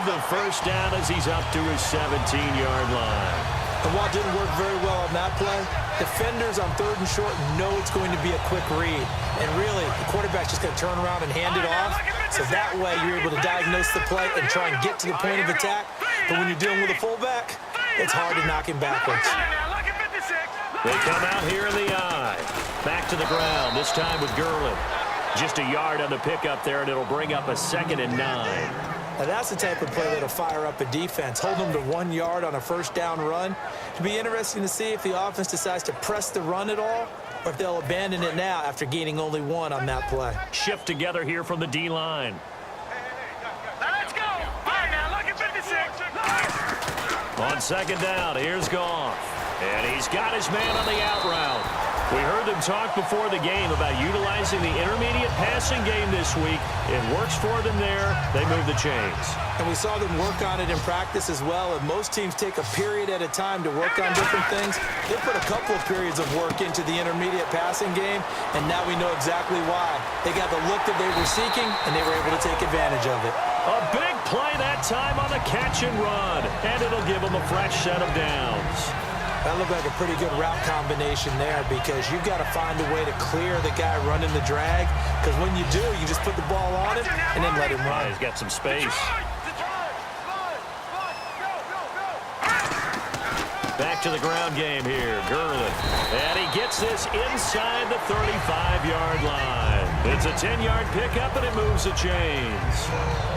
the first down as he's up to his 17-yard line. And while it didn't work very well on that play, defenders on 3rd and short know it's going to be a quick read. And really, the quarterback's just going to turn around and hand it off. So that way, you're able to diagnose the play and try and get to the point of attack. But when you're dealing with a fullback, it's hard to knock him backwards. They come out here in the eye. Back to the ground, this time with Gurley. Just a yard on the pickup there, and it'll bring up a 2nd and 9. Now that's the type of play that'll fire up a defense. Hold them to 1 yard on a first down run. It'll be interesting to see if the offense decides to press the run at all, or if they'll abandon it now after gaining only 1 on that play. Shift together here from the D-line. Let's go. All right, now look at 56. On 2nd down, here's Goff. And he's got his man on the out route. We heard them talk before the game about utilizing the intermediate passing game this week. It works for them there. They move the chains. And we saw them work on it in practice as well. And most teams take a period at a time to work on different things. They put a couple of periods of work into the intermediate passing game, and now we know exactly why. They got the look that they were seeking, and they were able to take advantage of it. A big play that time on the catch and run, and it'll give them a fresh set of downs. That looked like a pretty good route combination there, because you've got to find a way to clear the guy running the drag, because when you do, you just put the ball on him and then let him run. He's got some space. Back to the ground game here, Gurley. And he gets this inside the 35-yard line. It's a 10-yard pickup, and it moves the chains.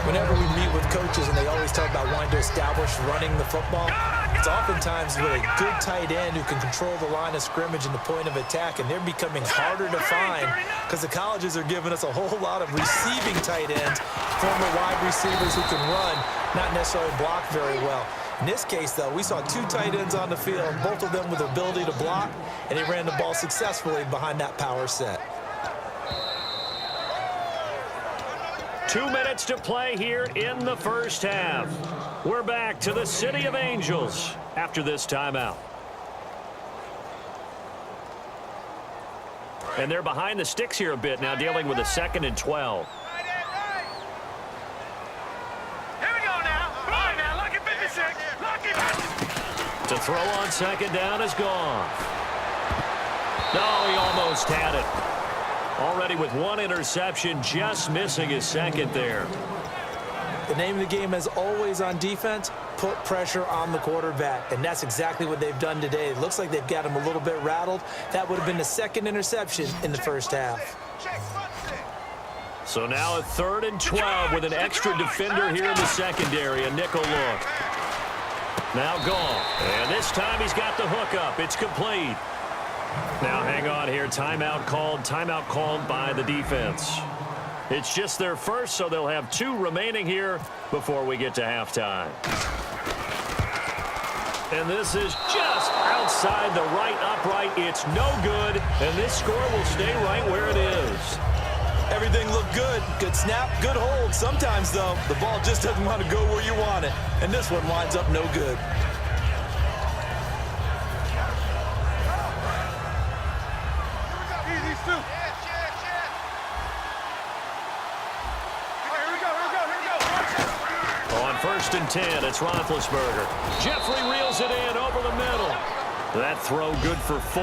Whenever we meet with coaches and they always talk about wanting to establish running the football, it's oftentimes with a good tight end who can control the line of scrimmage and the point of attack, and they're becoming harder to find because the colleges are giving us a whole lot of receiving tight ends, former wide receivers who can run, not necessarily block very well. In this case, though, we saw 2 tight ends on the field, both of them with the ability to block, and he ran the ball successfully behind that power set. 2 minutes to play here in the first half. We're back to the City of Angels after this timeout. And they're behind the sticks here a bit now, dealing with a 2nd and 12. To throw on 2nd down is gone. No, he almost had it. Already with 1 interception, just missing his 2nd there. The name of the game, as always on defense, put pressure on the quarterback. And that's exactly what they've done today. It looks like they've got him a little bit rattled. That would have been the 2nd interception in the first half. So now a 3rd and 12 with an extra defender here in the secondary. A nickel look. Now gone. And this time he's got the hook up. It's complete. Now hang on here. Timeout called by the defense. It's just their first, so they'll have 2 remaining here before we get to halftime. And this is just outside the right upright. It's no good, and this score will stay right where it is. Everything looked good. Good snap, good hold. Sometimes, though, the ball just doesn't want to go where you want it. And this one winds up no good. On 1st and 10, it's Roethlisberger. Jeffrey reels it in over the middle. That throw good for 4.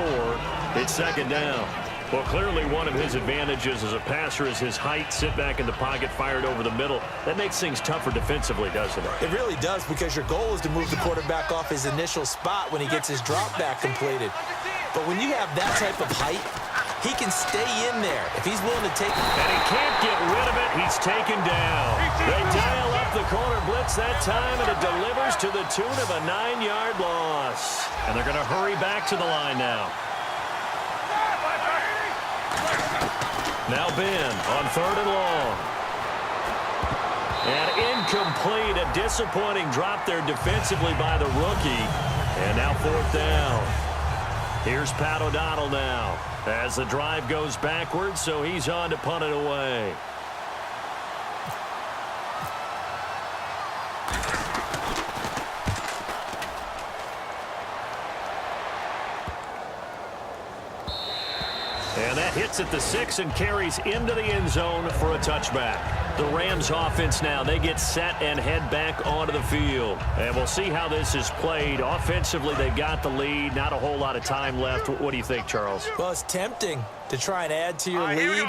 It's 2nd down. Well, clearly one of his advantages as a passer is his height. Sit back in the pocket, fired over the middle. That makes things tougher defensively, doesn't it? It really does, because your goal is to move the quarterback off his initial spot when he gets his drop back completed. But when you have that type of height, he can stay in there if he's willing to take it. And he can't get rid of it. He's taken down. They dial up the corner blitz that time, and it delivers to the tune of a 9-yard loss. And they're going to hurry back to the line now. Now Ben on 3rd and long. And incomplete. A disappointing drop there defensively by the rookie. And now 4th down. Here's Pat O'Donnell now as the drive goes backwards, so he's on to punt it away. And that hits at the 6 and carries into the end zone for a touchback. The Rams offense now, they get set and head back onto the field. And we'll see how this is played. Offensively, they've got the lead. Not a whole lot of time left. What do you think, Charles? Well, it's tempting to try and add to your lead,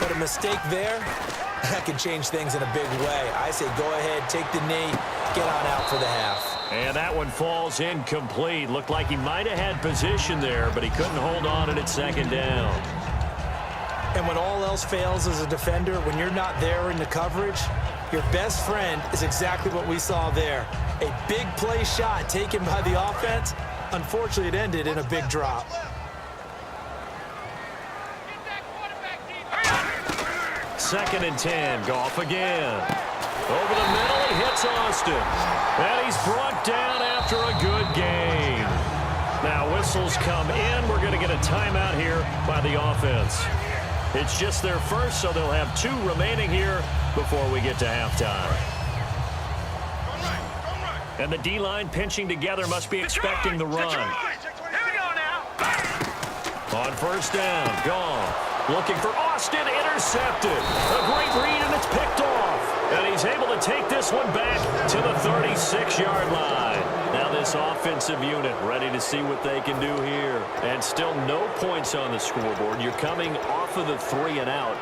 but a mistake there, that can change things in a big way. I say go ahead, take the knee, get on out for the half. And that one falls incomplete. Looked like he might have had position there, but he couldn't hold on at second down. And when all else fails as a defender, when you're not there in the coverage, your best friend is exactly what we saw there. A big play shot taken by the offense. Unfortunately, it ended in a big drop. Second and 10. Goff again. Over the middle, he hits Austin. And he's brought down after a good game. Now whistles come in. We're going to get a timeout here by the offense. It's just their first, so they'll have 2 remaining here before we get to halftime. And the D-line pinching together must be expecting the run. Here we go now. On first down, Goff looking for Austin, intercepted. A great read, and it's picked off. And he's able to take this one back to the 36-yard line. Now this offensive unit ready to see what they can do here. And still no points on the scoreboard. You're coming off of the 3 and out.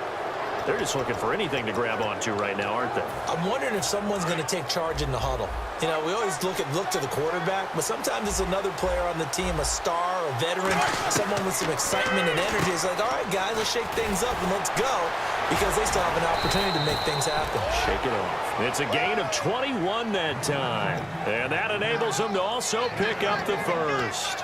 They're just looking for anything to grab onto right now, aren't they? I'm wondering if someone's going to take charge in the huddle. You know, we always look to the quarterback, but sometimes it's another player on the team, a star, a veteran, someone with some excitement and energy. It's like, all right, guys, let's shake things up and let's go, because they still have an opportunity to make things happen. Shake it off. It's a gain of 21 that time, and that enables them to also pick up the first.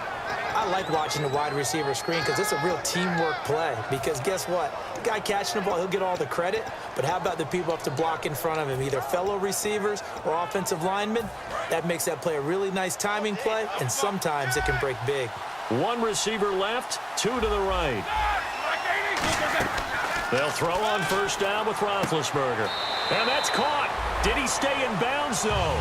I like watching the wide receiver screen because it's a real teamwork play. Because guess what? The guy catching the ball, he'll get all the credit. But how about the people up to block in front of him, either fellow receivers or offensive linemen? That makes that play a really nice timing play, and sometimes it can break big. 1 receiver left, 2 to the right. They'll throw on first down with Roethlisberger. And that's caught. Did he stay in bounds, though?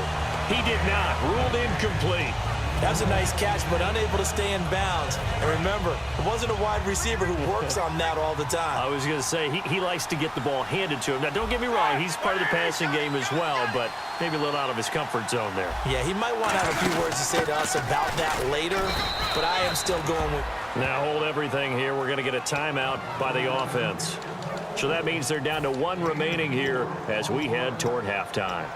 He did not. Ruled incomplete. That's a nice catch, but unable to stay in bounds. And remember, it wasn't a wide receiver who works on that all the time. I was going to say, he likes to get the ball handed to him. Now, don't get me wrong, he's part of the passing game as well, but maybe a little out of his comfort zone there. Yeah, he might want to have a few words to say to us about that later, but I am still going with... Now, hold everything here. We're going to get a timeout by the offense. So that means they're down to 1 remaining here as we head toward halftime.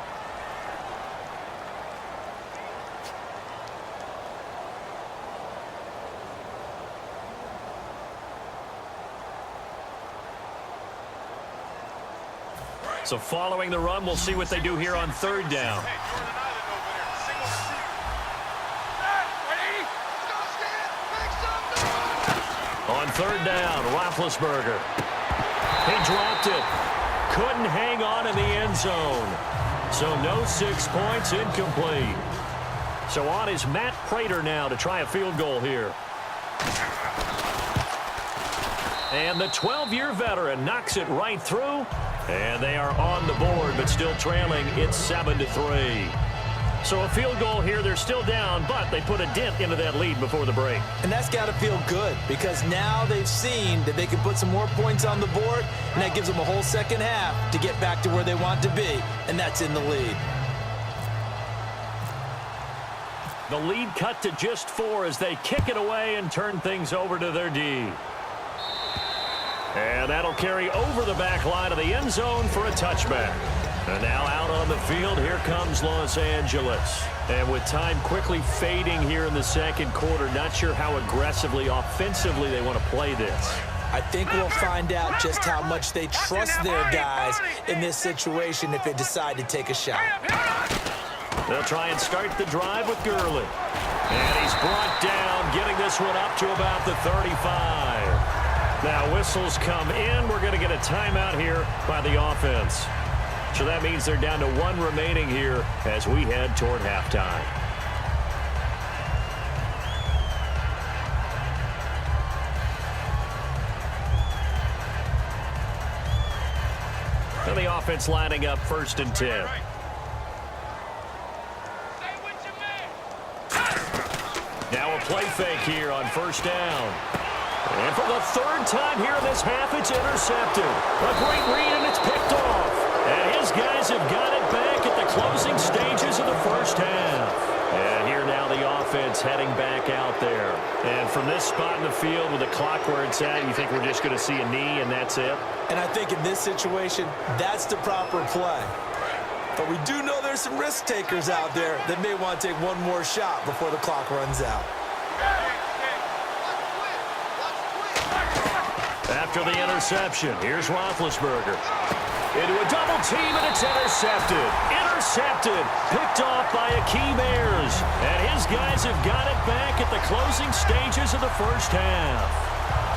So following the run, we'll see what they do here on third down. On third down, Roethlisberger. He dropped it. Couldn't hang on in the end zone. So no 6 points, incomplete. So on is Matt Prater now to try a field goal here. And the 12-year veteran knocks it right through. And they are on the board, but still trailing. It's 7-3. So a field goal here. They're still down, but they put a dent into that lead before the break. And that's got to feel good, because now they've seen that they can put some more points on the board, and that gives them a whole second half to get back to where they want to be, and that's in the lead. The lead cut to just 4 as they kick it away and turn things over to their D. And that'll carry over the back line of the end zone for a touchback. And now out on the field, here comes Los Angeles. And with time quickly fading here in the second quarter, not sure how aggressively, offensively they want to play this. I think we'll find out just how much they trust their guys in this situation if they decide to take a shot. They'll try and start the drive with Gurley. And he's brought down, getting this one up to about the 35. Now whistles come in. We're going to get a timeout here by the offense. So that means they're down to 1 remaining here as we head toward halftime. And the offense lining up first and 10. Now a play fake here on first down. And for the 3rd time here in this half, it's intercepted. A great read, and it's picked off. And his guys have got it back at the closing stages of the first half. And here now the offense heading back out there. And from this spot in the field with the clock where it's at, you think we're just going to see a knee and that's it? And I think in this situation, that's the proper play. But we do know there's some risk takers out there that may want to take one more shot before the clock runs out. After the interception, here's Roethlisberger. Into a double team, and it's intercepted. Intercepted. Picked off by Akeem Ayers. And his guys have got it back at the closing stages of the first half.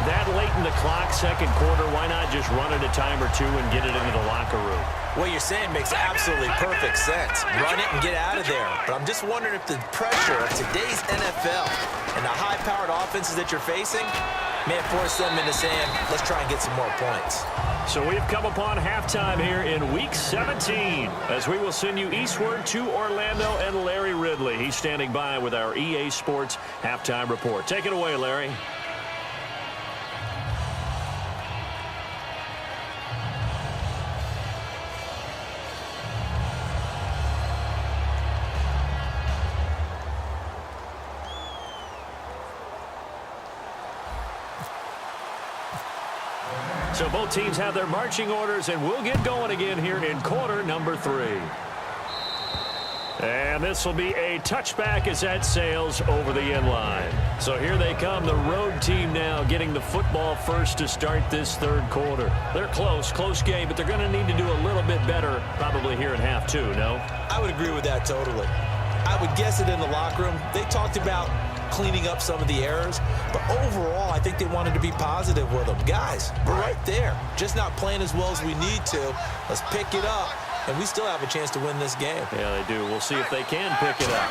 That late in the clock, second quarter, why not just run it a time or two and get it into the locker room? What you're saying makes absolutely perfect sense. Run it and get out of there. But I'm just wondering if the pressure of today's NFL and the high-powered offenses that you're facing may have forced them into saying, let's try and get some more points. So we've come upon halftime here in Week 17 as we will send you eastward to Orlando and Larry Ridley. He's standing by with our EA Sports halftime report. Take it away, Larry. So both teams have their marching orders, and we'll get going again here in quarter number 3. And this will be a touchback as that sails over the end line. So here they come, the road team now getting the football first to start this third quarter. They're close game, but they're going to need to do a little bit better probably here in half 2, no? I would agree with that totally. I would guess it in the locker room. They talked about cleaning up some of the errors, but overall, I think they wanted to be positive with them. Guys, we're right there. Just not playing as well as we need to. Let's pick it up, and we still have a chance to win this game. Yeah, they do. We'll see if they can pick it up.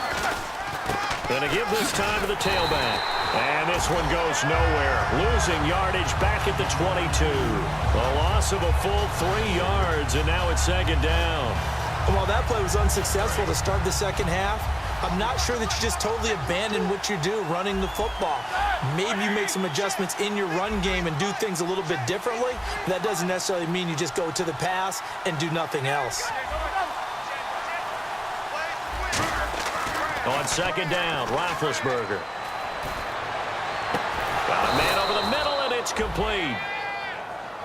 Gonna give this time to the tailback. And this one goes nowhere. Losing yardage back at the 22. A loss of a full 3 yards, and now it's second down. And while that play was unsuccessful to start the second half, I'm not sure that you just totally abandon what you do running the football. Maybe you make some adjustments in your run game and do things a little bit differently. That doesn't necessarily mean you just go to the pass and do nothing else. On second down, Roethlisberger. Got a man over the middle, and it's complete.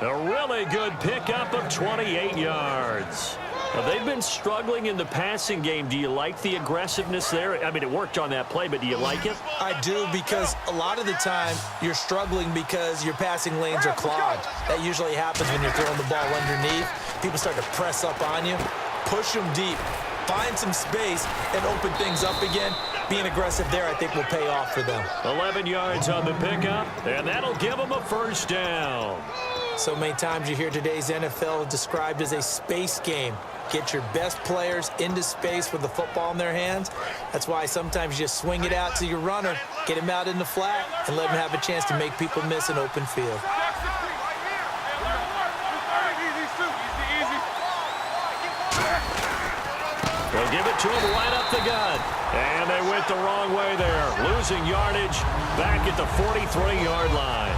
A really good pickup of 28 yards. Now, they've been struggling in the passing game. Do you like the aggressiveness there? I mean, it worked on that play, but do you like it? I do, because a lot of the time you're struggling because your passing lanes are clogged. That usually happens when you're throwing the ball underneath. People start to press up on you, push them deep, find some space, and open things up again. Being aggressive there, I think, will pay off for them. 11 yards on the pickup, and that'll give them a first down. So many times you hear today's NFL described as a space game. Get your best players into space with the football in their hands. That's why sometimes you just swing it out to your runner, get him out in the flat, and let him have a chance to make people miss an open field. They'll give it to him right up the gut. And they went the wrong way there. Losing yardage back at the 43-yard line.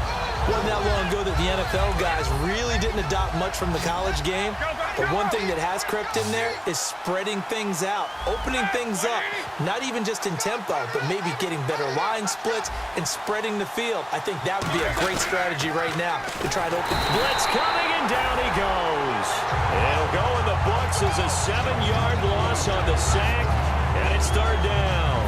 Wasn't that long ago that the NFL guys really didn't adopt much from the college game. But one thing that has crept in there is spreading things out, opening things up, not even just in tempo, but maybe getting better line splits and spreading the field. I think that would be a great strategy right now to try to open. Blitz coming, and down he goes. It'll go in the books as a 7-yard loss on the sack, and it's third down.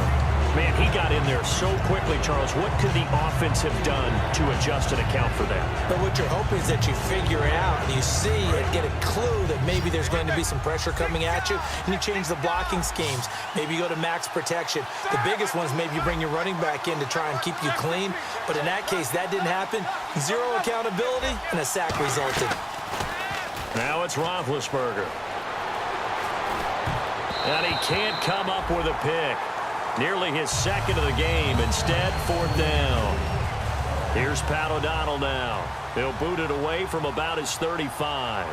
Man, he got in there so quickly, Charles. What could the offense have done to adjust and account for that? But what you're hoping is that you figure it out and you see and get a clue that maybe there's going to be some pressure coming at you, and you change the blocking schemes. Maybe you go to max protection. The biggest ones, maybe you bring your running back in to try and keep you clean. But in that case, that didn't happen. Zero accountability, and a sack resulted. Now it's Roethlisberger. And he can't come up with a pick. Nearly his second of the game. Instead, fourth down. Here's Pat O'Donnell now. He'll boot it away from about his 35.